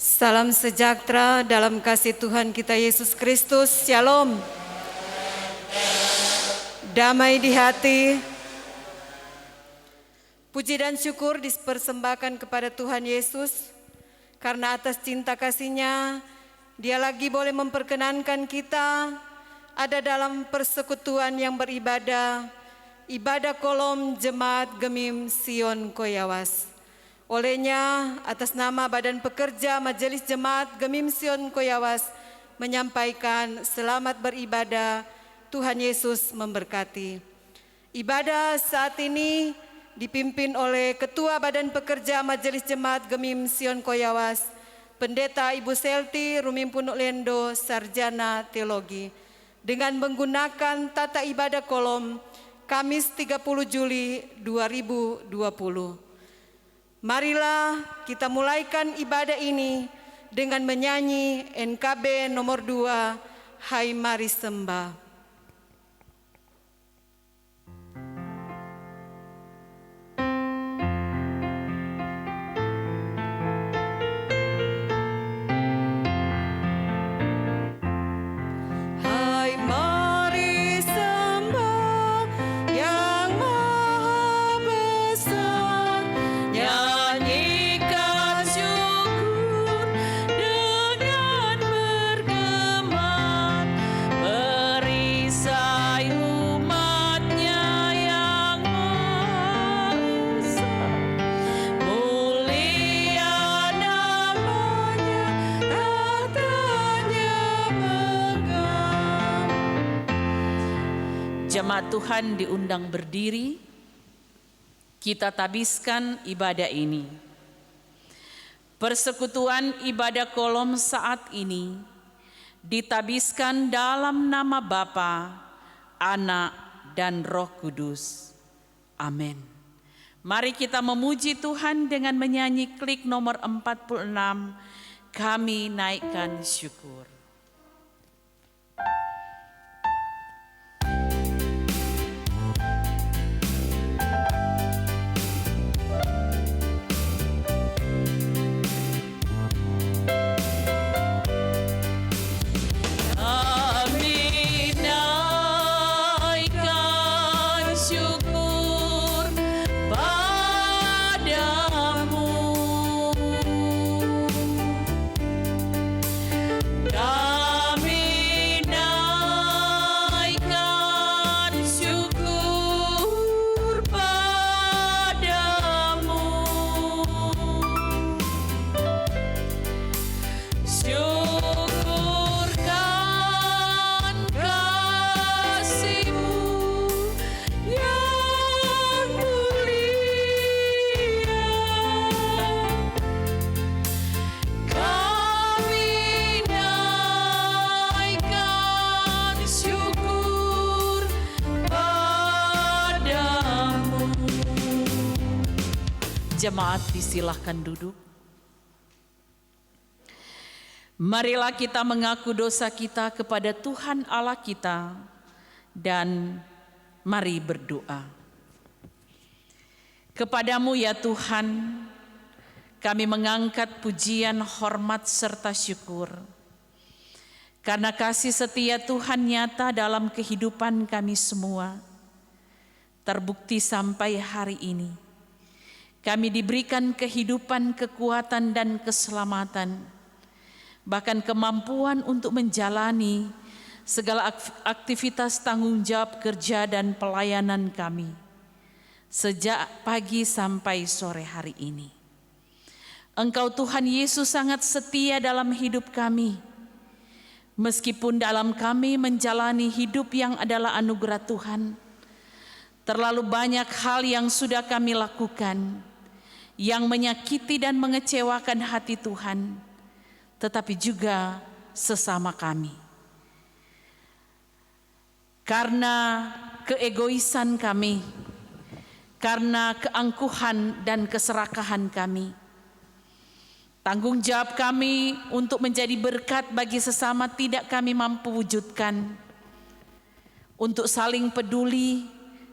Salam sejahtera dalam kasih Tuhan kita Yesus Kristus. Shalom. Damai di hati. Puji dan syukur dipersembahkan kepada Tuhan Yesus. Karena atas cinta kasih-Nya, Dia lagi boleh memperkenankan kita ada dalam persekutuan yang beribadah, ibadah kolom Jemaat Gemim Sion Koyawas. Olehnya, atas nama Badan Pekerja Majelis Jemaat Gemim Sion Koyawas menyampaikan selamat beribadah, Tuhan Yesus memberkati. Ibadah saat ini dipimpin oleh Ketua Badan Pekerja Majelis Jemaat Gemim Sion Koyawas, Pendeta Ibu Selti Rumimpunuk Lendo, Sarjana Teologi, dengan menggunakan tata ibadah kolom Kamis 30 Juli 2020. Marilah kita mulaikan ibadah ini dengan menyanyi NKB nomor 2, Hai Mari Sembah. Jemaat Tuhan diundang berdiri, kita tabiskan ibadah ini. Persekutuan ibadah kolom saat ini ditabiskan dalam nama Bapa, Anak, dan Roh Kudus. Amin. Mari kita memuji Tuhan dengan menyanyi klik nomor 46, Kami Naikkan Syukur. Jemaat disilahkan duduk. Marilah kita mengaku dosa kita kepada Tuhan Allah kita dan mari berdoa. Kepadamu ya Tuhan, kami mengangkat pujian, hormat serta syukur. Karena kasih setia Tuhan nyata dalam kehidupan kami semua, terbukti sampai hari ini. Kami diberikan kehidupan, kekuatan, dan keselamatan, bahkan kemampuan untuk menjalani segala aktivitas tanggung jawab kerja dan pelayanan kami, sejak pagi sampai sore hari ini. Engkau Tuhan Yesus sangat setia dalam hidup kami, meskipun dalam kami menjalani hidup yang adalah anugerah Tuhan. Terlalu banyak hal yang sudah kami lakukan, yang menyakiti dan mengecewakan hati Tuhan, tetapi juga sesama kami. Karena keegoisan kami, karena keangkuhan dan keserakahan kami, tanggung jawab kami untuk menjadi berkat bagi sesama tidak kami mampu wujudkan. Untuk saling peduli,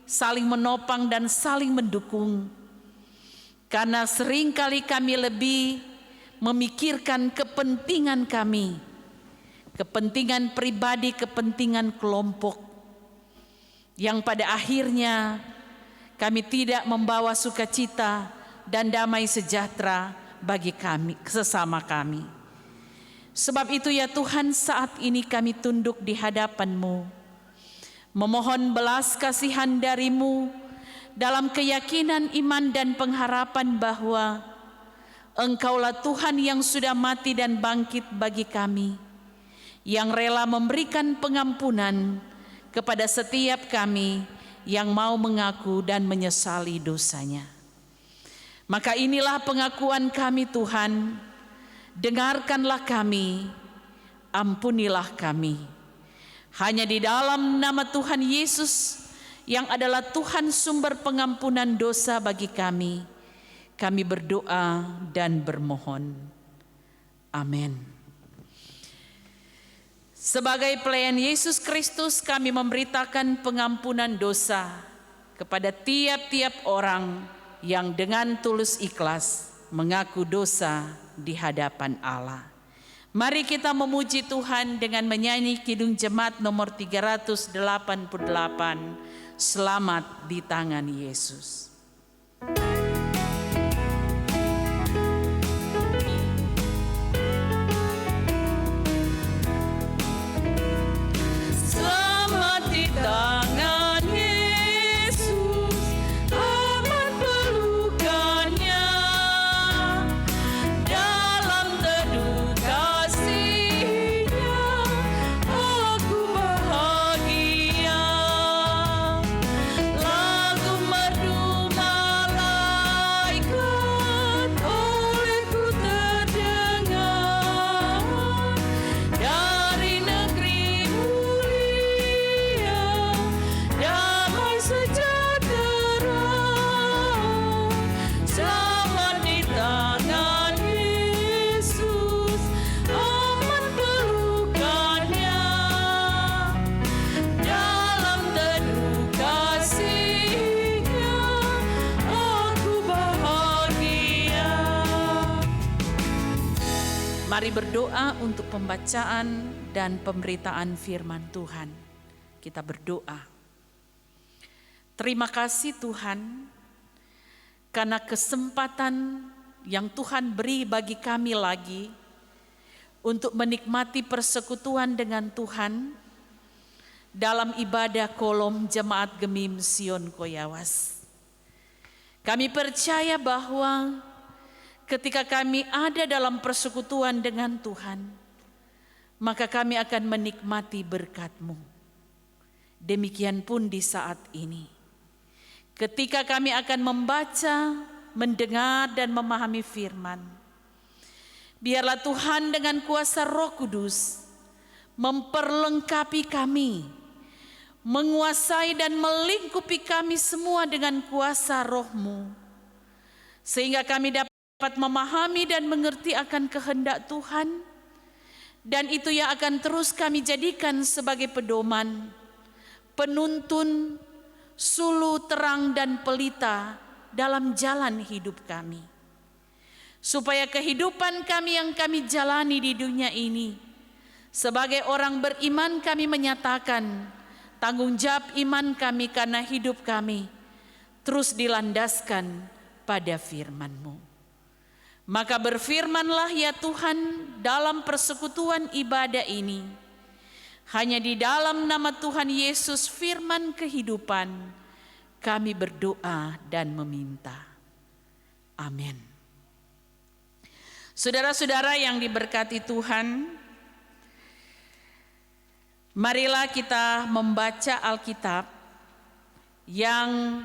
saling menopang dan saling mendukung. Karena seringkali kami lebih memikirkan kepentingan kami, kepentingan pribadi, kepentingan kelompok, yang pada akhirnya kami tidak membawa sukacita dan damai sejahtera bagi kami, sesama kami. Sebab itu ya Tuhan, saat ini kami tunduk di hadapan-Mu, memohon belas kasihan dari-Mu dalam keyakinan iman dan pengharapan bahwa Engkaulah Tuhan yang sudah mati dan bangkit bagi kami, yang rela memberikan pengampunan kepada setiap kami yang mau mengaku dan menyesali dosanya. Maka inilah pengakuan kami Tuhan, dengarkanlah kami, ampunilah kami. Hanya di dalam nama Tuhan Yesus yang adalah Tuhan sumber pengampunan dosa bagi kami berdoa dan bermohon. Amin. Sebagai pelayan Yesus Kristus, kami memberitakan pengampunan dosa kepada tiap-tiap orang yang dengan tulus ikhlas mengaku dosa di hadapan Allah. Mari kita memuji Tuhan dengan menyanyi Kidung Jemaat nomor 388, Selamat di Tangan Yesus. Mari berdoa untuk pembacaan dan pemberitaan firman Tuhan. Kita berdoa. Terima kasih Tuhan, karena kesempatan yang Tuhan beri bagi kami lagi untuk menikmati persekutuan dengan Tuhan dalam ibadah kolom Jemaat Gemim Sion Koyawas. Kami percaya bahwa ketika kami ada dalam persekutuan dengan Tuhan, maka kami akan menikmati berkat-Mu. Demikian pun di saat ini. Ketika kami akan membaca, mendengar, dan memahami firman, biarlah Tuhan dengan kuasa Roh Kudus memperlengkapi kami, menguasai dan melingkupi kami semua dengan kuasa Roh-Mu, sehingga kami dapat memahami dan mengerti akan kehendak Tuhan, dan itu yang akan terus kami jadikan sebagai pedoman, penuntun, sulu terang dan pelita dalam jalan hidup kami. Supaya kehidupan kami yang kami jalani di dunia ini, sebagai orang beriman kami menyatakan tanggung jawab iman kami karena hidup kami terus dilandaskan pada firman-Mu. Maka berfirmanlah ya Tuhan dalam persekutuan ibadah ini. Hanya di dalam nama Tuhan Yesus firman kehidupan kami berdoa dan meminta. Amin. Saudara-saudara yang diberkati Tuhan, marilah kita membaca Alkitab yang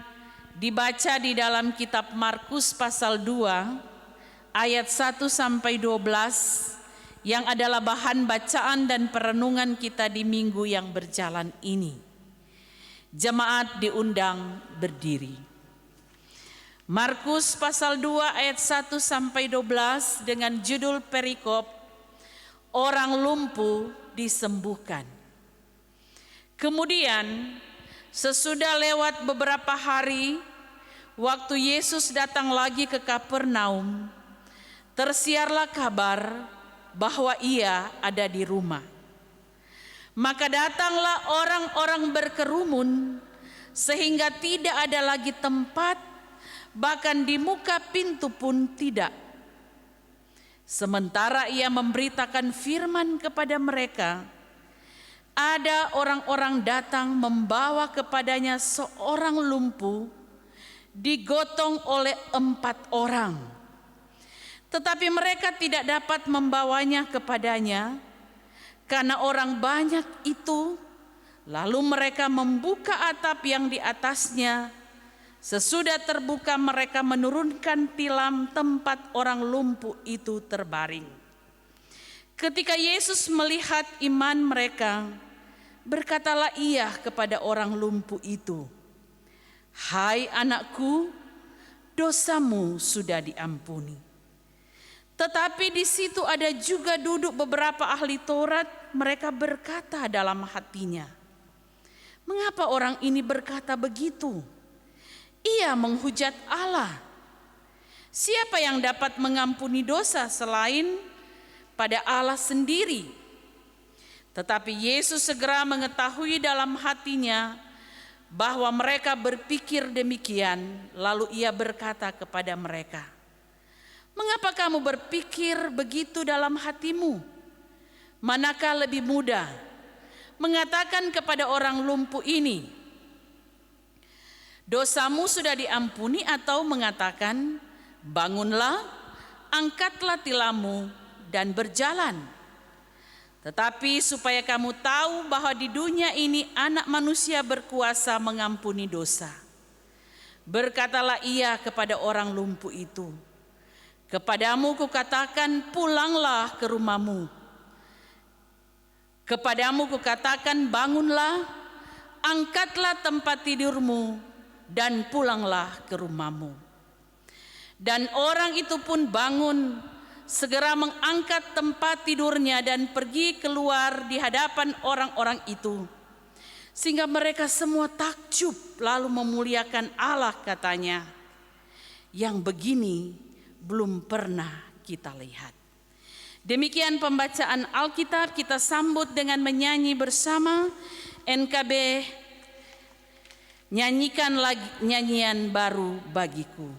dibaca di dalam kitab Markus pasal 2 ayat 1 sampai 12 yang adalah bahan bacaan dan perenungan kita di minggu yang berjalan ini. Jemaat diundang berdiri. Markus pasal 2 ayat 1 sampai 12 dengan judul perikop Orang Lumpuh Disembuhkan. Kemudian sesudah lewat beberapa hari, waktu Yesus datang lagi ke Kapernaum, tersiarlah kabar bahwa ia ada di rumah. Maka datanglah orang-orang berkerumun sehingga tidak ada lagi tempat, bahkan di muka pintu pun tidak. Sementara ia memberitakan firman kepada mereka, ada orang-orang datang membawa kepadanya seorang lumpuh, digotong oleh 4 orang. Tetapi mereka tidak dapat membawanya kepadanya karena orang banyak itu. Lalu mereka membuka atap yang di atasnya. Sesudah terbuka mereka menurunkan tilam tempat orang lumpuh itu terbaring. Ketika Yesus melihat iman mereka, berkatalah ia kepada orang lumpuh itu, "Hai anakku, dosamu sudah diampuni." Tetapi di situ ada juga duduk beberapa ahli Taurat. Mereka berkata dalam hatinya, "Mengapa orang ini berkata begitu? Ia menghujat Allah. Siapa yang dapat mengampuni dosa selain pada Allah sendiri?" Tetapi Yesus segera mengetahui dalam hatinya bahwa mereka berpikir demikian. Lalu ia berkata kepada mereka, "Mengapa kamu berpikir begitu dalam hatimu? Manakah lebih mudah mengatakan kepada orang lumpuh ini, 'Dosamu sudah diampuni,' atau mengatakan, 'Bangunlah, angkatlah tilammu dan berjalan'? Tetapi supaya kamu tahu bahwa di dunia ini Anak Manusia berkuasa mengampuni dosa." Berkatalah ia kepada orang lumpuh itu, "Kepadamu kukatakan, pulanglah ke rumahmu. Kepadamu kukatakan, bangunlah, angkatlah tempat tidurmu, dan pulanglah ke rumahmu." Dan orang itu pun bangun, segera mengangkat tempat tidurnya dan pergi keluar di hadapan orang-orang itu. Sehingga mereka semua takjub lalu memuliakan Allah, katanya, "Yang begini belum pernah kita lihat." Demikian pembacaan Alkitab. Kita sambut dengan menyanyi bersama NKB, nyanyikan lagi nyanyian baru bagiku.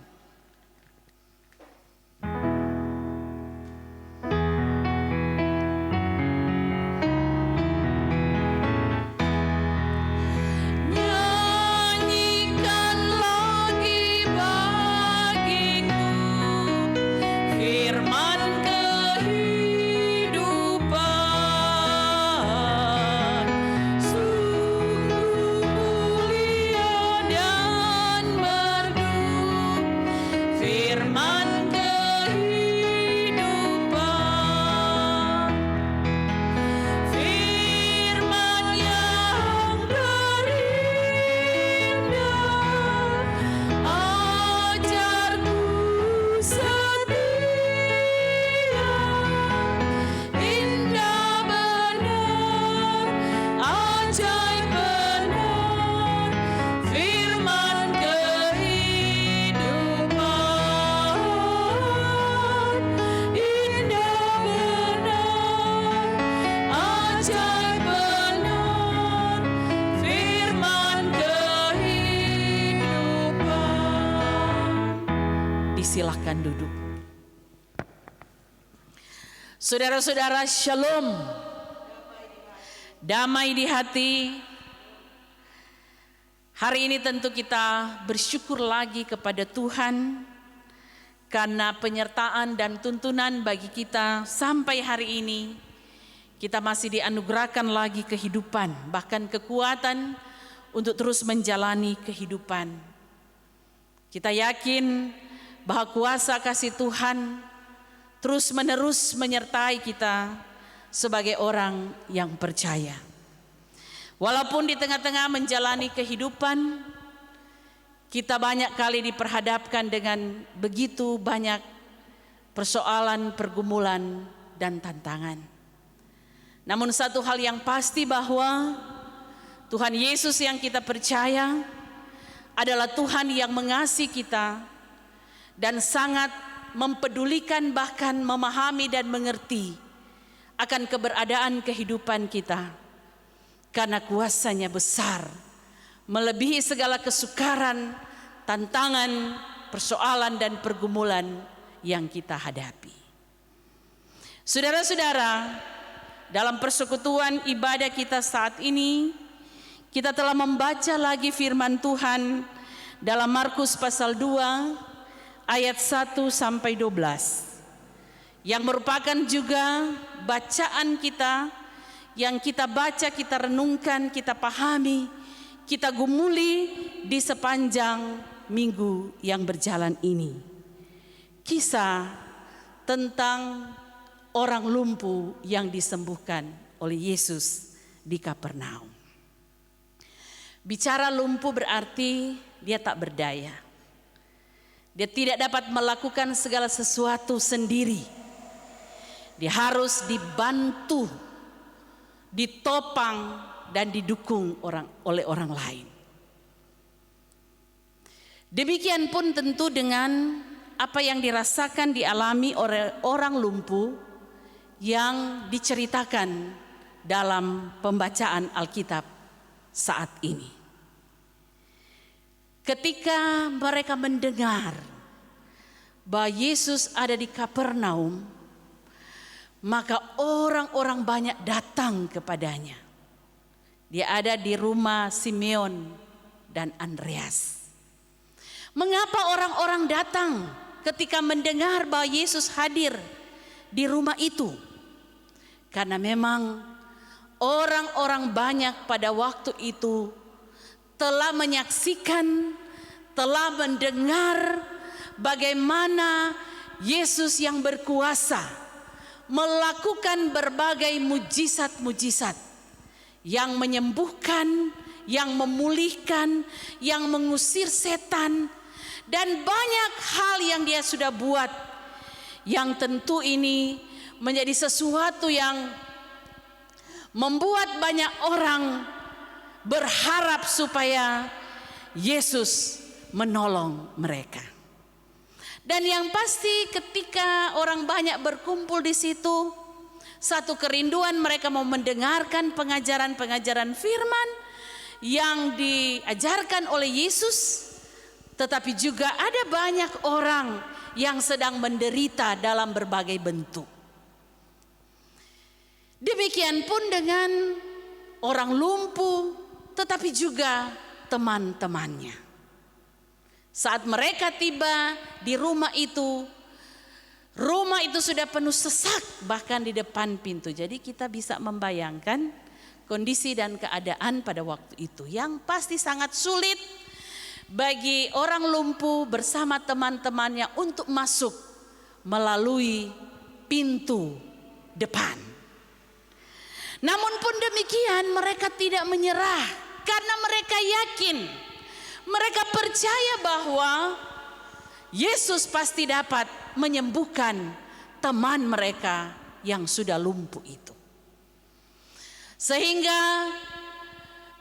Silahkan duduk. Saudara-saudara, shalom. Damai di hati. Hari ini tentu kita bersyukur lagi kepada Tuhan karena penyertaan dan tuntunan bagi kita sampai hari ini. Kita masih dianugerahkan lagi kehidupan, bahkan kekuatan untuk terus menjalani kehidupan. Kita yakin bahwa kuasa kasih Tuhan terus menerus menyertai kita sebagai orang yang percaya. Walaupun di tengah-tengah menjalani kehidupan, kita banyak kali diperhadapkan dengan begitu banyak persoalan, pergumulan, dan tantangan. Namun satu hal yang pasti bahwa Tuhan Yesus yang kita percaya adalah Tuhan yang mengasihi kita dan sangat mempedulikan, bahkan memahami dan mengerti akan keberadaan kehidupan kita. Karena kuasa-Nya besar, melebihi segala kesukaran, tantangan, persoalan dan pergumulan yang kita hadapi. Saudara-saudara, dalam persekutuan ibadah kita saat ini, kita telah membaca lagi firman Tuhan dalam Markus pasal 2 ayat 1 sampai 12 yang merupakan juga bacaan kita yang kita baca, kita renungkan, kita pahami, kita gumuli di sepanjang minggu yang berjalan ini. Kisah tentang orang lumpuh yang disembuhkan oleh Yesus di Kapernaum. Bicara lumpuh berarti dia tak berdaya. Dia tidak dapat melakukan segala sesuatu sendiri. Dia harus dibantu, ditopang dan didukung oleh orang lain. Demikian pun tentu dengan apa yang dirasakan, dialami oleh orang lumpuh yang diceritakan dalam pembacaan Alkitab saat ini. Ketika mereka mendengar bahwa Yesus ada di Kapernaum, maka orang-orang banyak datang kepadanya. Dia ada di rumah Simeon dan Andreas. Mengapa orang-orang datang ketika mendengar bahwa Yesus hadir di rumah itu? Karena memang orang-orang banyak pada waktu itu telah menyaksikan, telah mendengar bagaimana Yesus yang berkuasa melakukan berbagai mujizat-mujizat yang menyembuhkan, yang memulihkan, yang mengusir setan, dan banyak hal yang dia sudah buat, yang tentu ini menjadi sesuatu yang membuat banyak orang berharap supaya Yesus menolong mereka. Dan yang pasti ketika orang banyak berkumpul di situ, satu kerinduan mereka mau mendengarkan pengajaran-pengajaran firman yang diajarkan oleh Yesus. Tetapi juga ada banyak orang yang sedang menderita dalam berbagai bentuk. Demikian pun dengan orang lumpuh, tetapi juga teman-temannya. Saat mereka tiba di rumah itu sudah penuh sesak bahkan di depan pintu. Jadi kita bisa membayangkan kondisi dan keadaan pada waktu itu yang pasti sangat sulit bagi orang lumpuh bersama teman-temannya untuk masuk melalui pintu depan. Namun pun demikian mereka tidak menyerah. Karena mereka yakin, mereka percaya bahwa Yesus pasti dapat menyembuhkan teman mereka yang sudah lumpuh itu. Sehingga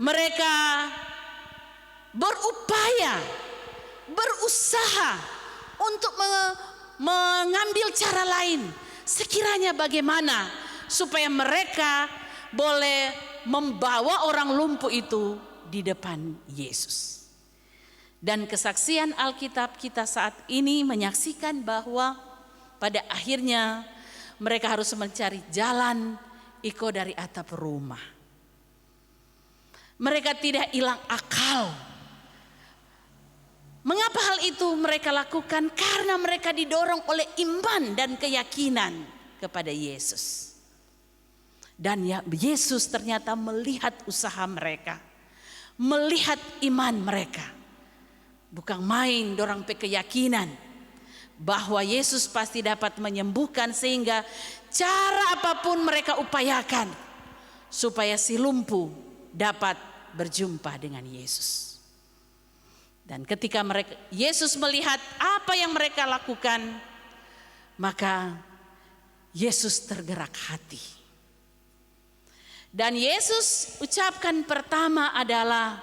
mereka berupaya, berusaha untuk mengambil cara lain. Sekiranya bagaimana supaya mereka boleh membawa orang lumpuh itu di depan Yesus. Dan kesaksian Alkitab kita saat ini menyaksikan bahwa pada akhirnya mereka harus mencari jalan iko dari atap rumah. Mereka tidak hilang akal. Mengapa hal itu mereka lakukan? Karena mereka didorong oleh iman dan keyakinan kepada Yesus. Dan Yesus ternyata melihat usaha mereka, melihat iman mereka. Bukan main dorang keyakinan bahwa Yesus pasti dapat menyembuhkan, sehingga cara apapun mereka upayakan supaya si lumpuh dapat berjumpa dengan Yesus. Dan ketika Yesus melihat apa yang mereka lakukan, maka Yesus tergerak hati. Dan Yesus ucapkan pertama adalah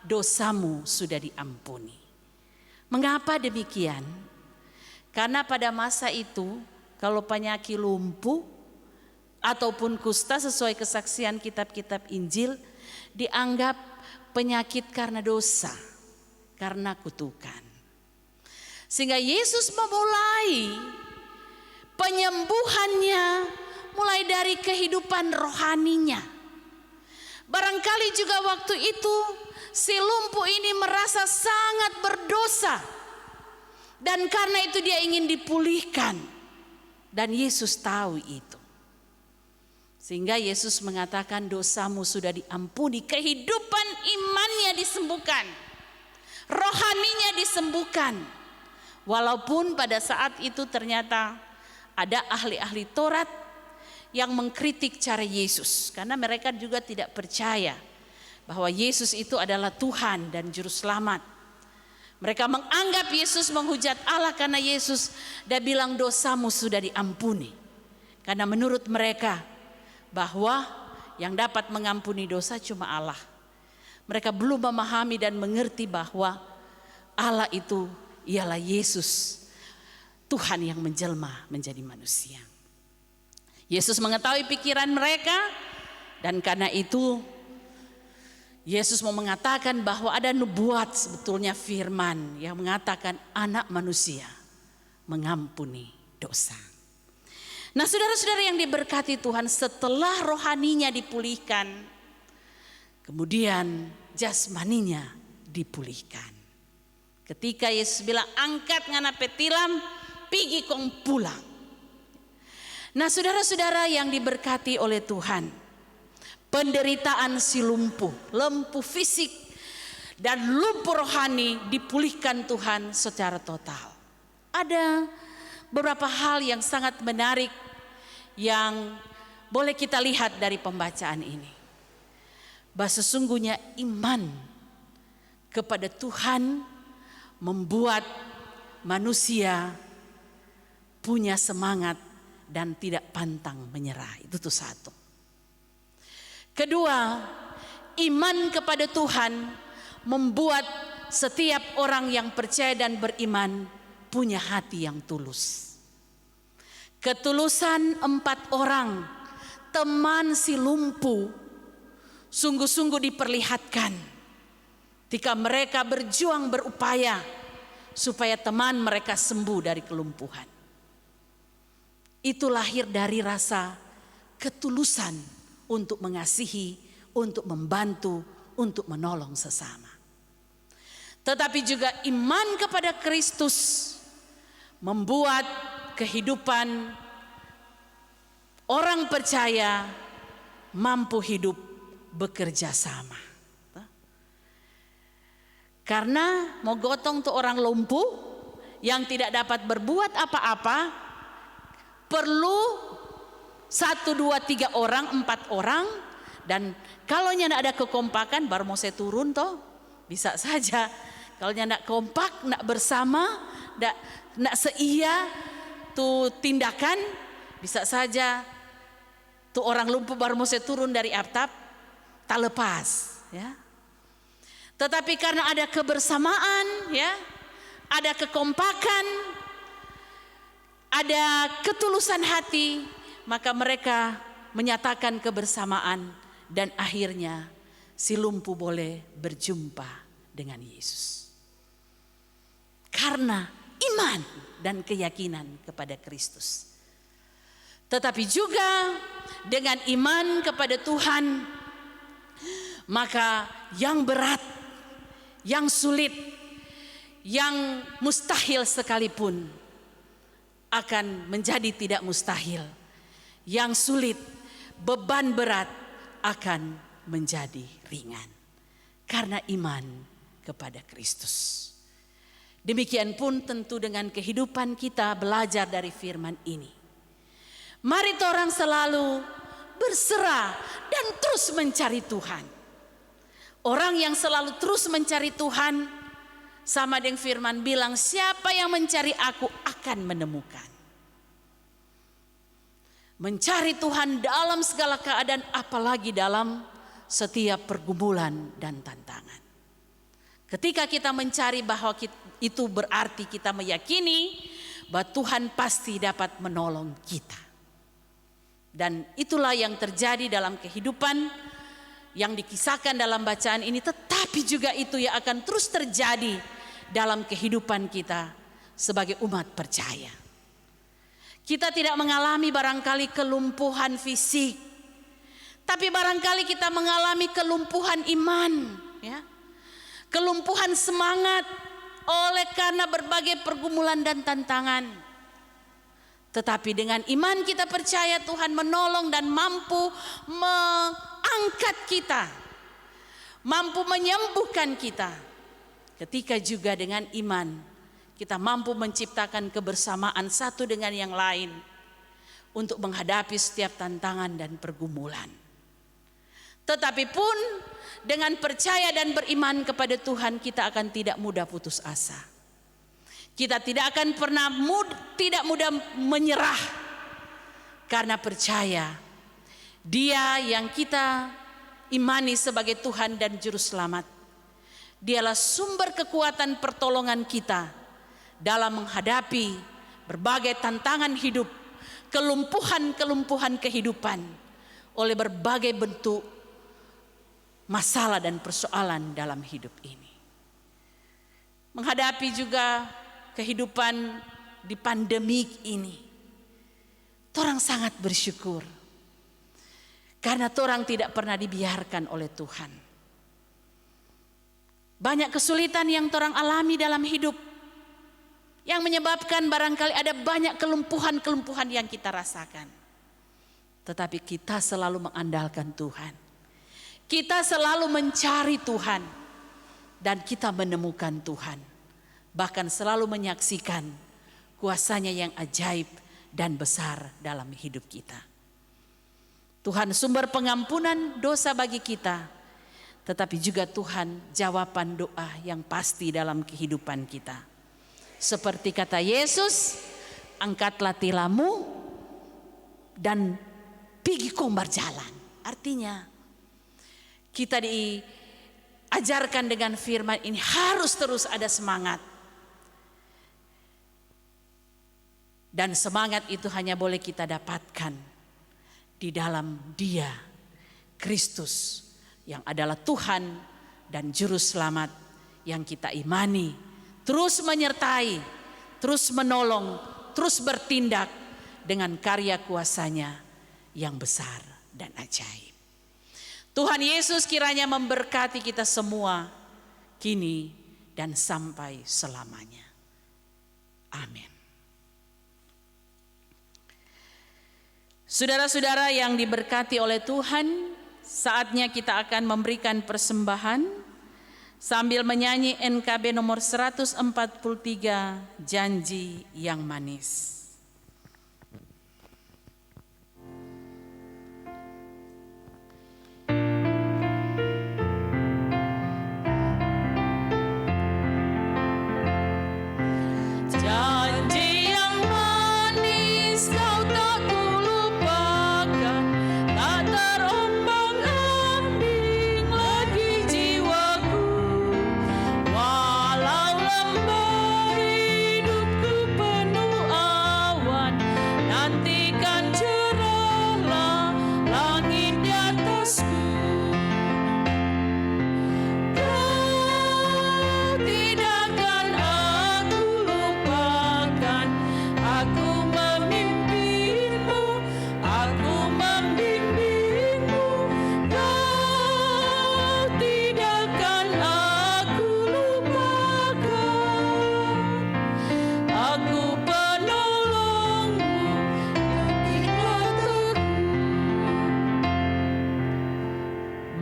dosamu sudah diampuni. Mengapa demikian? Karena pada masa itu kalau penyakit lumpuh ataupun kusta sesuai kesaksian kitab-kitab Injil dianggap penyakit karena dosa, karena kutukan. Sehingga Yesus memulai penyembuhannya mulai dari kehidupan rohaninya. Barangkali juga waktu itu si lumpuh ini merasa sangat berdosa. Dan karena itu dia ingin dipulihkan. Dan Yesus tahu itu. Sehingga Yesus mengatakan dosamu sudah diampuni. Kehidupan imannya disembuhkan. Rohaninya disembuhkan. Walaupun pada saat itu ternyata ada ahli-ahli Taurat yang mengkritik cara Yesus. Karena mereka juga tidak percaya bahwa Yesus itu adalah Tuhan dan Juru Selamat. Mereka menganggap Yesus menghujat Allah karena Yesus dia bilang dosamu sudah diampuni. Karena menurut mereka bahwa yang dapat mengampuni dosa cuma Allah. Mereka belum memahami dan mengerti bahwa Allah itu ialah Yesus, Tuhan yang menjelma menjadi manusia. Yesus mengetahui pikiran mereka dan karena itu Yesus mau mengatakan bahwa ada nubuat sebetulnya firman yang mengatakan anak manusia mengampuni dosa. Nah saudara-saudara yang diberkati Tuhan, setelah rohaninya dipulihkan, kemudian jasmaninya dipulihkan. Ketika Yesus bilang angkat ngana petilam, pigi kong pulang. Nah saudara-saudara yang diberkati oleh Tuhan, penderitaan si lumpuh fisik dan lumpuh rohani dipulihkan Tuhan secara total. Ada beberapa hal yang sangat menarik yang boleh kita lihat dari pembacaan ini. Bahwa sesungguhnya iman kepada Tuhan membuat manusia punya semangat dan tidak pantang menyerah. Itu tuh satu. Kedua, iman kepada Tuhan membuat setiap orang yang percaya dan beriman punya hati yang tulus. Ketulusan 4 orang teman si lumpuh sungguh-sungguh diperlihatkan ketika mereka berjuang berupaya supaya teman mereka sembuh dari kelumpuhan. Itu lahir dari rasa ketulusan untuk mengasihi, untuk membantu, untuk menolong sesama. Tetapi juga iman kepada Kristus membuat kehidupan orang percaya mampu hidup bekerja sama. Karena mau gotong tuh orang lumpuh yang tidak dapat berbuat apa-apa, perlu 1, 2, 3 orang, 4 orang. Dan kalau tidak ada kekompakan baru mau saya turun toh bisa saja. Kalau tidak kompak, tidak bersama, tidak seia tuh tindakan, bisa saja tuh orang lumpuh baru mau saya turun dari atap tak lepas, ya. Tetapi karena ada kebersamaan, ya, ada kekompakan, ada ketulusan hati, maka mereka menyatakan kebersamaan dan akhirnya si lumpuh boleh berjumpa dengan Yesus. Karena iman dan keyakinan kepada Kristus. Tetapi juga dengan iman kepada Tuhan, maka yang berat, yang sulit, yang mustahil sekalipun akan menjadi tidak mustahil. Yang sulit, beban berat akan menjadi ringan. Karena iman kepada Kristus. Demikian pun tentu dengan kehidupan kita belajar dari firman ini. Mari orang selalu berserah dan terus mencari Tuhan. Orang yang selalu terus mencari Tuhan, sama dengan firman bilang, siapa yang mencari aku akan menemukan. Mencari Tuhan dalam segala keadaan, apalagi dalam setiap pergumulan dan tantangan. Ketika kita mencari bahwa itu berarti kita meyakini bahwa Tuhan pasti dapat menolong kita. Dan itulah yang terjadi dalam kehidupan yang dikisahkan dalam bacaan ini, tetapi juga itu yang akan terus terjadi dalam kehidupan kita sebagai umat percaya. Kita tidak mengalami barangkali kelumpuhan fisik, tapi barangkali kita mengalami kelumpuhan iman, ya. Kelumpuhan semangat oleh karena berbagai pergumulan dan tantangan. Tetapi dengan iman kita percaya Tuhan menolong dan mampu mengangkat kita, mampu menyembuhkan kita. Ketika juga dengan iman kita mampu menciptakan kebersamaan satu dengan yang lain untuk menghadapi setiap tantangan dan pergumulan. Tetapi pun dengan percaya dan beriman kepada Tuhan, kita akan tidak mudah putus asa. Kita tidak akan pernah tidak mudah menyerah, karena percaya Dia yang kita imani sebagai Tuhan dan Juru Selamat, Dialah sumber kekuatan pertolongan kita dalam menghadapi berbagai tantangan hidup, kelumpuhan kehidupan oleh berbagai bentuk masalah dan persoalan dalam hidup ini. Menghadapi juga kehidupan di pandemik ini, torang sangat bersyukur karena torang tidak pernah dibiarkan oleh Tuhan. Banyak kesulitan yang torang alami dalam hidup yang menyebabkan barangkali ada banyak kelumpuhan yang kita rasakan. Tetapi kita selalu mengandalkan Tuhan. Kita selalu mencari Tuhan dan kita menemukan Tuhan. Bahkan selalu menyaksikan kuasa-Nya yang ajaib dan besar dalam hidup kita. Tuhan sumber pengampunan dosa bagi kita, tetapi juga Tuhan jawaban doa yang pasti dalam kehidupan kita. Seperti kata Yesus, angkatlah tilammu dan pergi kau berjalan. Artinya kita diajarkan dengan firman ini harus terus ada semangat. Dan semangat itu hanya boleh kita dapatkan di dalam Dia, Kristus, yang adalah Tuhan dan Juru Selamat yang kita imani. Terus menyertai, terus menolong, terus bertindak dengan karya kuasa-Nya yang besar dan ajaib. Tuhan Yesus kiranya memberkati kita semua kini dan sampai selamanya. Amin. Saudara-saudara yang diberkati oleh Tuhan, saatnya kita akan memberikan persembahan sambil menyanyi NKB nomor 143, Janji yang Manis.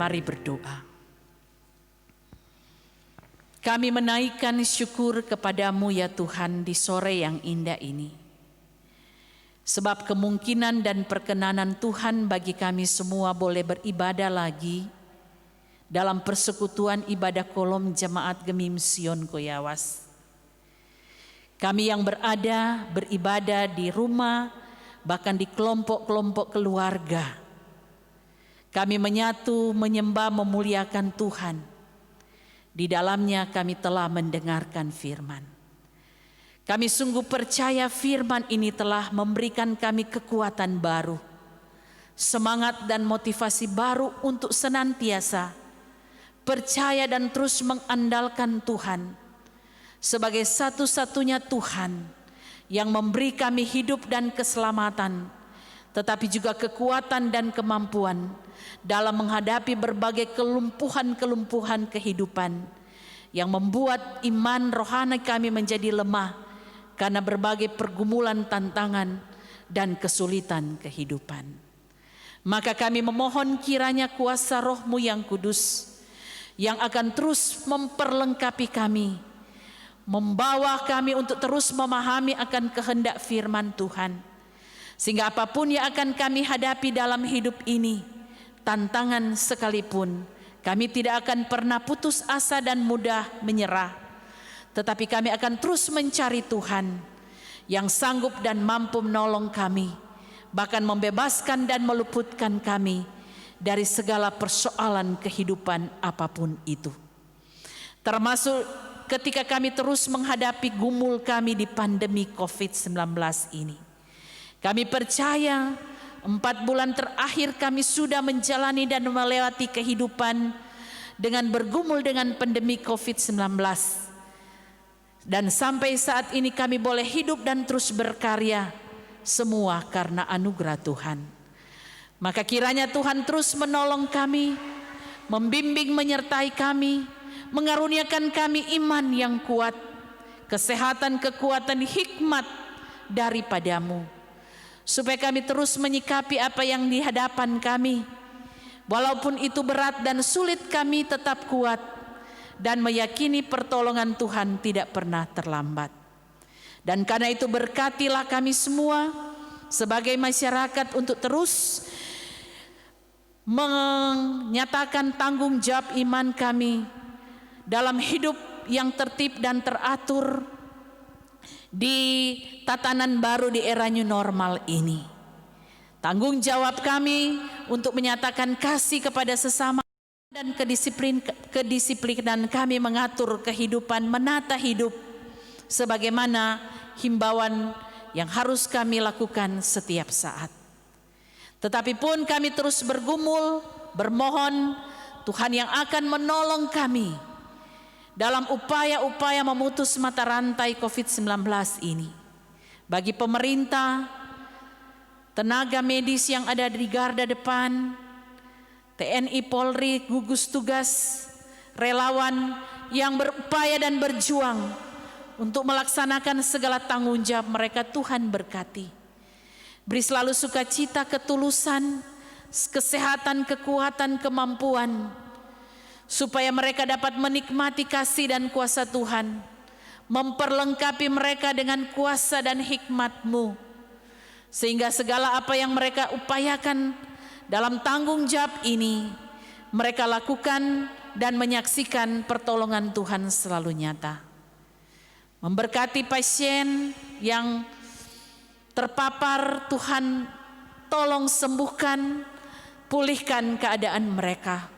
Mari berdoa. Kami menaikkan syukur kepadamu ya Tuhan di sore yang indah ini. Sebab kemungkinan dan perkenanan Tuhan bagi kami semua boleh beribadah lagi dalam persekutuan ibadah kolom Jemaat Gemim Sion Koyawas. Kami yang beribadah di rumah, bahkan di kelompok-kelompok keluarga, kami menyatu, menyembah, memuliakan Tuhan. Di dalamnya kami telah mendengarkan firman. Kami sungguh percaya firman ini telah memberikan kami kekuatan baru, semangat dan motivasi baru untuk senantiasa percaya dan terus mengandalkan Tuhan sebagai satu-satunya Tuhan yang memberi kami hidup dan keselamatan, tetapi juga kekuatan dan kemampuan dalam menghadapi berbagai kelumpuhan-kelumpuhan kehidupan yang membuat iman rohani kami menjadi lemah karena berbagai pergumulan, tantangan, dan kesulitan kehidupan. Maka kami memohon kiranya kuasa Roh-Mu yang kudus yang akan terus memperlengkapi kami, membawa kami untuk terus memahami akan kehendak firman Tuhan, sehingga apapun yang akan kami hadapi dalam hidup ini, tantangan sekalipun, kami tidak akan pernah putus asa dan mudah menyerah, tetapi kami akan terus mencari Tuhan yang sanggup dan mampu menolong kami, bahkan membebaskan dan meluputkan kami dari segala persoalan kehidupan apapun itu. Termasuk ketika kami terus menghadapi gumul kami di pandemi COVID-19 ini. Kami percaya 4 bulan terakhir kami sudah menjalani dan melewati kehidupan dengan bergumul dengan pandemi COVID-19. Dan sampai saat ini kami boleh hidup dan terus berkarya, semua karena anugerah Tuhan. Maka kiranya Tuhan terus menolong kami, membimbing menyertai kami, mengaruniakan kami iman yang kuat, kesehatan, kekuatan, hikmat daripadamu, supaya kami terus menyikapi apa yang di hadapan kami. Walaupun itu berat dan sulit, kami tetap kuat dan meyakini pertolongan Tuhan tidak pernah terlambat. Dan karena itu berkatilah kami semua sebagai masyarakat untuk terus menyatakan tanggung jawab iman kami dalam hidup yang tertib dan teratur di tatanan baru di era new normal ini. Tanggung jawab kami untuk menyatakan kasih kepada sesama dan kedisiplinan kami mengatur kehidupan, menata hidup sebagaimana himbauan yang harus kami lakukan setiap saat. Tetapi pun kami terus bergumul, bermohon Tuhan yang akan menolong kami dalam upaya-upaya memutus mata rantai COVID-19 ini. Bagi pemerintah, tenaga medis yang ada di garda depan, TNI, Polri, gugus tugas, relawan yang berupaya dan berjuang untuk melaksanakan segala tanggung jawab mereka, Tuhan berkati. Beri selalu sukacita, ketulusan, kesehatan, kekuatan, kemampuan, supaya mereka dapat menikmati kasih dan kuasa Tuhan, memperlengkapi mereka dengan kuasa dan hikmat-Mu, sehingga segala apa yang mereka upayakan dalam tanggung jawab ini, mereka lakukan dan menyaksikan pertolongan Tuhan selalu nyata. Memberkati pasien yang terpapar, Tuhan tolong sembuhkan, pulihkan keadaan mereka.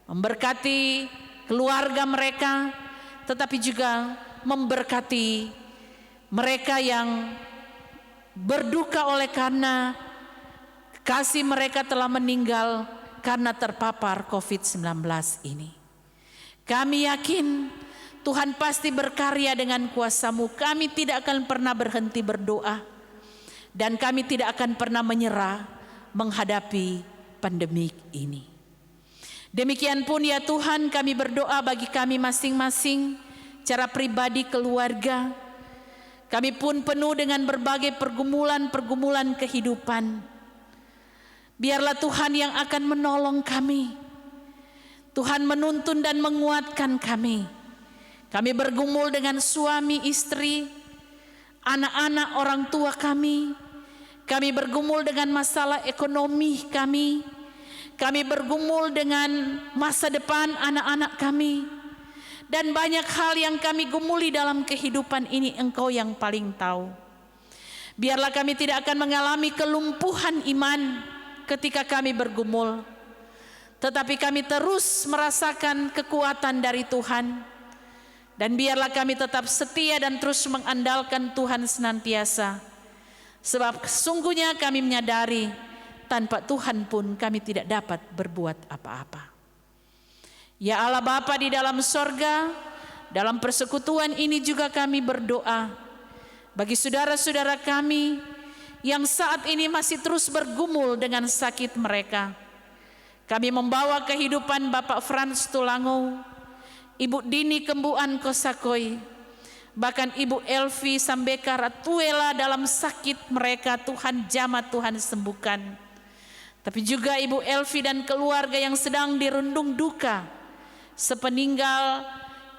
Memberkati keluarga mereka, tetapi juga memberkati mereka yang berduka oleh karena kasih mereka telah meninggal karena terpapar COVID-19 ini. Kami yakin Tuhan pasti berkarya dengan kuasa-Mu. Kami tidak akan pernah berhenti berdoa. Dan kami tidak akan pernah menyerah menghadapi pandemik ini. Demikian pun ya Tuhan, kami berdoa bagi kami masing-masing, secara pribadi, keluarga. Kami pun penuh dengan berbagai pergumulan-pergumulan kehidupan. Biarlah Tuhan yang akan menolong kami. Tuhan menuntun dan menguatkan kami. Kami bergumul dengan suami, istri, anak-anak, orang tua kami. Kami bergumul dengan masalah ekonomi kami. Kami bergumul dengan masa depan anak-anak kami. Dan banyak hal yang kami gumuli dalam kehidupan ini, Engkau yang paling tahu. Biarlah kami tidak akan mengalami kelumpuhan iman ketika kami bergumul, tetapi kami terus merasakan kekuatan dari Tuhan Dan biarlah kami tetap setia dan terus mengandalkan Tuhan senantiasa. Sebab sesungguhnya kami menyadari tanpa Tuhan pun kami tidak dapat berbuat apa-apa. Ya Allah Bapa di dalam sorga, dalam persekutuan ini juga kami berdoa bagi saudara-saudara kami yang saat ini masih terus bergumul dengan sakit mereka. Kami membawa kehidupan Bapak Frans Tulango, Ibu Dini Kembuan Kosakoi, bahkan Ibu Elvi Sambeka Ratuela dalam sakit mereka. Tuhan jamah, Tuhan sembuhkan. Tapi juga Ibu Elvi dan keluarga yang sedang dirundung duka sepeninggal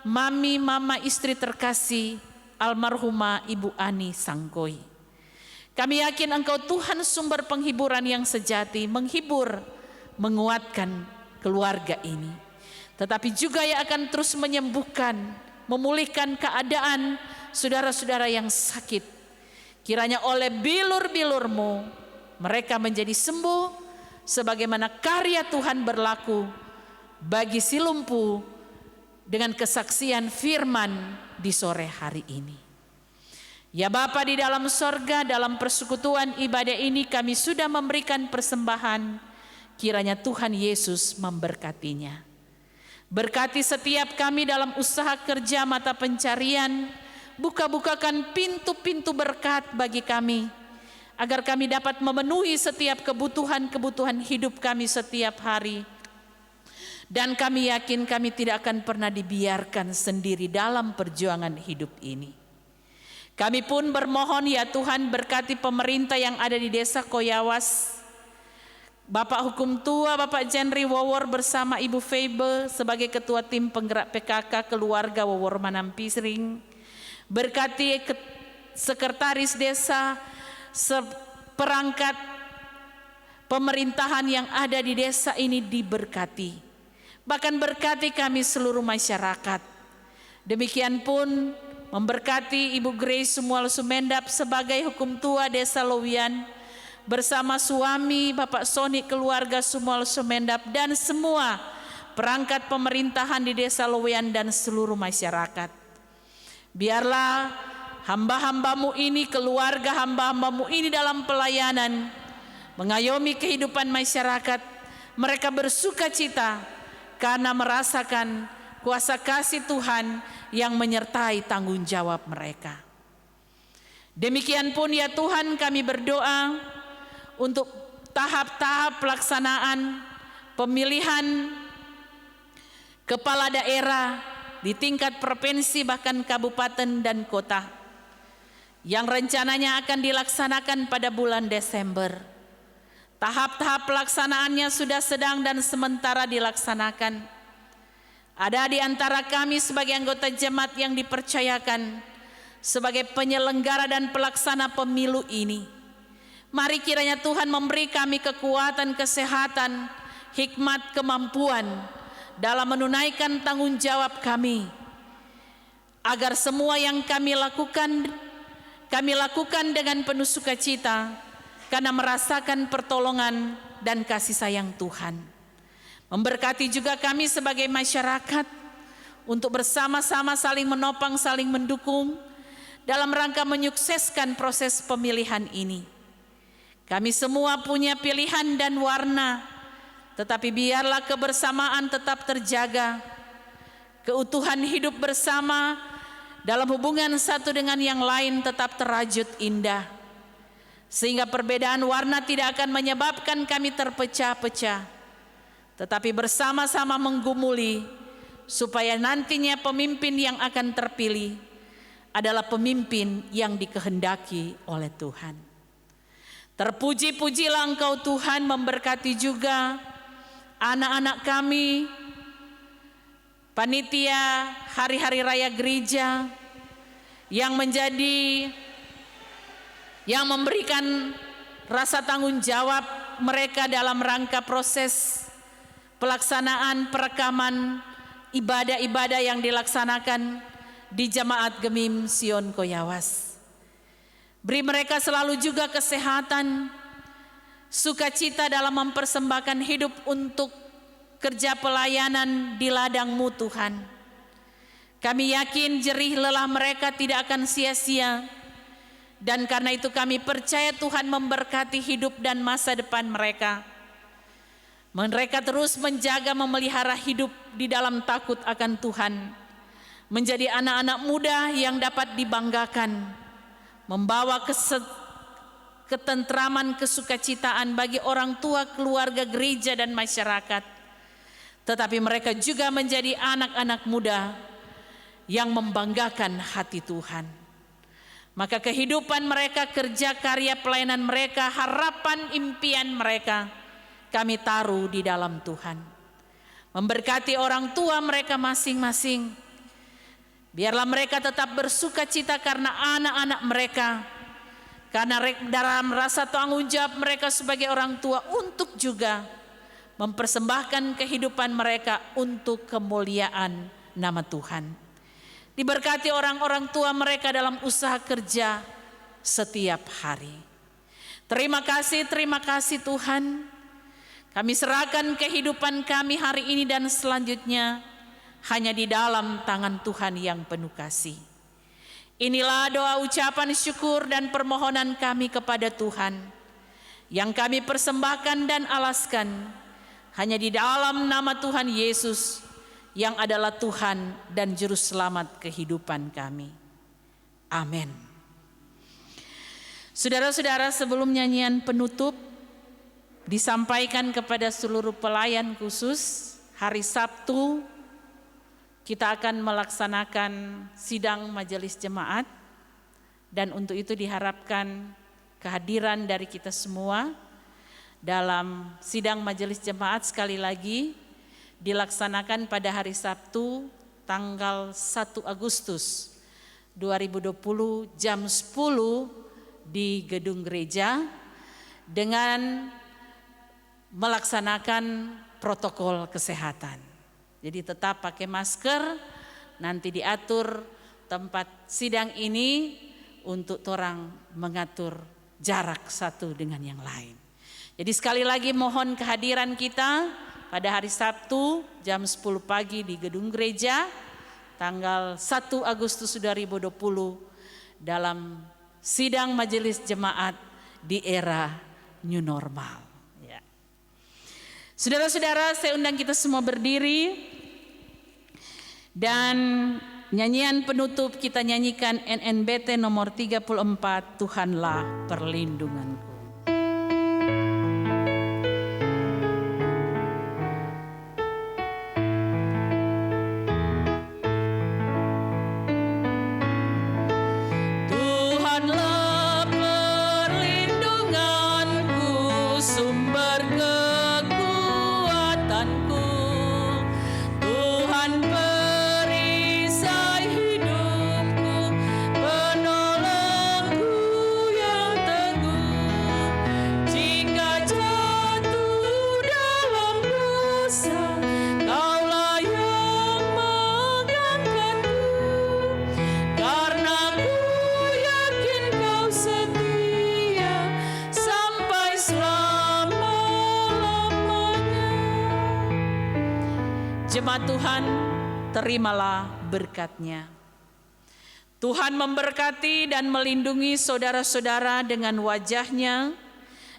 mama istri terkasih almarhumah Ibu Ani Sangkoi. Kami yakin Engkau Tuhan sumber penghiburan yang sejati, menghibur, menguatkan keluarga ini. Tetapi juga yang akan terus menyembuhkan, memulihkan keadaan saudara-saudara yang sakit. Kiranya oleh bilur-bilur-Mu mereka menjadi sembuh, sebagaimana karya Tuhan berlaku bagi si lumpuh dengan kesaksian firman di sore hari ini. Ya Bapa di dalam sorga, dalam persekutuan ibadah ini kami sudah memberikan persembahan. Kiranya Tuhan Yesus memberkatinya. Berkati setiap kami dalam usaha kerja mata pencarian. Buka-bukakan pintu-pintu berkat bagi kami, agar kami dapat memenuhi setiap kebutuhan-kebutuhan hidup kami setiap hari. Dan kami yakin kami tidak akan pernah dibiarkan sendiri dalam perjuangan hidup ini. Kami pun bermohon ya Tuhan, berkati pemerintah yang ada di desa Koyawas, Bapak Hukum Tua, Bapak Jenri Wawor bersama Ibu Febe sebagai Ketua Tim Penggerak PKK Keluarga Wawor Manampisring. Berkati sekretaris desa, seperangkat pemerintahan yang ada di desa ini diberkati. Bahkan berkati kami seluruh masyarakat. Demikian pun memberkati Ibu Grace Sumual Sumendap sebagai Hukum Tua Desa Lowian bersama suami Bapak Soni keluarga Sumual Sumendap dan semua perangkat pemerintahan di Desa Lowian dan seluruh masyarakat. Biarlah hamba-hambamu ini, keluarga hamba-hambamu ini dalam pelayanan mengayomi kehidupan masyarakat. Mereka bersuka cita karena merasakan kuasa kasih Tuhan yang menyertai tanggung jawab mereka. Demikian pun ya Tuhan kami berdoa untuk tahap-tahap pelaksanaan pemilihan kepala daerah di tingkat provinsi bahkan kabupaten dan kota yang rencananya akan dilaksanakan pada bulan Desember. Tahap-tahap pelaksanaannya sudah sedang dan sementara dilaksanakan. Ada di antara kami sebagai anggota jemaat yang dipercayakan sebagai penyelenggara dan pelaksana pemilu ini. Mari kiranya Tuhan memberi kami kekuatan, kesehatan, hikmat, kemampuan dalam menunaikan tanggung jawab kami, agar semua yang kami lakukan dengan penuh sukacita karena merasakan pertolongan dan kasih sayang Tuhan. Memberkati juga kami sebagai masyarakat untuk bersama-sama saling menopang, saling mendukung dalam rangka menyukseskan proses pemilihan ini. Kami semua punya pilihan dan warna, tetapi biarlah kebersamaan tetap terjaga. Keutuhan hidup bersama dalam hubungan satu dengan yang lain tetap terajut indah. Sehingga perbedaan warna tidak akan menyebabkan kami terpecah-pecah, tetapi bersama-sama menggumuli supaya nantinya pemimpin yang akan terpilih adalah pemimpin yang dikehendaki oleh Tuhan. Terpuji-pujilah Engkau Tuhan, memberkati juga anak-anak kami, panitia hari-hari raya gereja yang memberikan rasa tanggung jawab mereka dalam rangka proses pelaksanaan perekaman ibadah-ibadah yang dilaksanakan di Jemaat Gemim Sion Koyawas. Beri mereka selalu juga kesehatan, sukacita dalam mempersembahkan hidup untuk kerja pelayanan di ladang-Mu Tuhan. Kami yakin jerih lelah mereka tidak akan sia-sia. Dan karena itu kami percaya Tuhan memberkati hidup dan masa depan mereka. Mereka terus menjaga memelihara hidup di dalam takut akan Tuhan. Menjadi anak-anak muda yang dapat dibanggakan. Membawa ketentraman, kesukacitaan bagi orang tua, keluarga, gereja, dan masyarakat. Tetapi mereka juga menjadi anak-anak muda yang membanggakan hati Tuhan. Maka kehidupan mereka, kerja, karya, pelayanan mereka, harapan, impian mereka, kami taruh di dalam Tuhan. Memberkati orang tua mereka masing-masing. Biarlah mereka tetap bersuka cita karena anak-anak mereka. Karena dalam rasa tanggung jawab mereka sebagai orang tua untuk juga mempersembahkan kehidupan mereka untuk kemuliaan nama Tuhan. Diberkati orang-orang tua mereka dalam usaha kerja setiap hari. Terima kasih Tuhan. Kami serahkan kehidupan kami hari ini dan selanjutnya hanya di dalam tangan Tuhan yang penuh kasih. Inilah doa ucapan syukur dan permohonan kami kepada Tuhan yang kami persembahkan dan alaskan hanya di dalam nama Tuhan Yesus yang adalah Tuhan dan Juru Selamat kehidupan kami. Amin. Saudara-saudara, sebelum nyanyian penutup disampaikan kepada seluruh pelayan khusus, hari Sabtu kita akan melaksanakan sidang majelis jemaat, dan untuk itu diharapkan kehadiran dari kita semua dalam sidang majelis jemaat. Sekali lagi dilaksanakan pada hari Sabtu tanggal 1 Agustus 2020 jam 10 di gedung gereja dengan melaksanakan protokol kesehatan. Jadi tetap pakai masker, nanti diatur tempat sidang ini untuk orang mengatur jarak satu dengan yang lain. Jadi sekali lagi mohon kehadiran kita pada hari Sabtu jam 10 pagi di gedung gereja tanggal 1 Agustus 2020 dalam sidang majelis jemaat di era new normal. Ya. Saudara-saudara, saya undang kita semua berdiri dan nyanyian penutup kita nyanyikan NNBT nomor 34, Tuhanlah Perlindunganku. Jemaat Tuhan, terimalah berkat-Nya. Tuhan memberkati dan melindungi saudara-saudara dengan wajah-Nya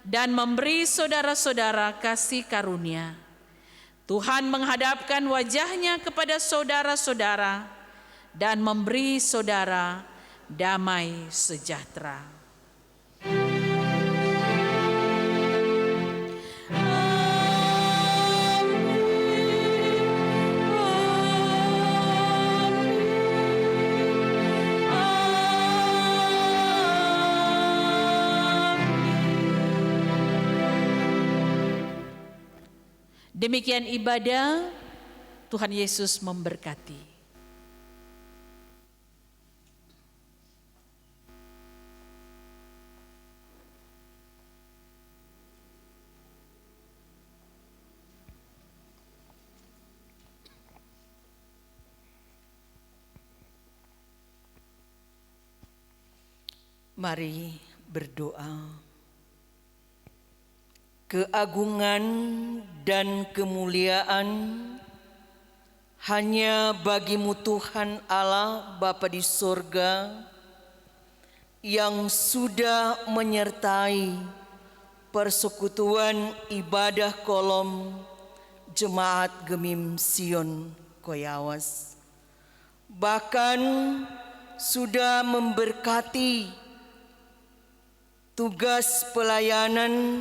dan memberi saudara-saudara kasih karunia. Tuhan menghadapkan wajah-Nya kepada saudara-saudara dan memberi saudara damai sejahtera. Demikian ibadah, Tuhan Yesus memberkati. Mari berdoa. Keagungan dan kemuliaan Hanya bagimu Tuhan Allah Bapa di surga yang sudah menyertai persekutuan ibadah kolom Jemaat Gemim Sion Koyawas. Bahkan sudah memberkati tugas pelayanan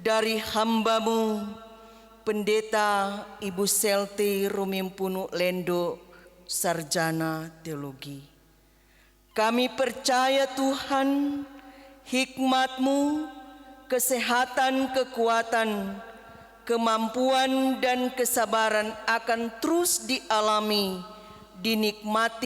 dari hambamu Pendeta Ibu Selti Rumimpunu Lendo, Sarjana Teologi. Kami percaya Tuhan, hikmat-Mu, kesehatan, kekuatan, kemampuan dan kesabaran akan terus dialami, dinikmati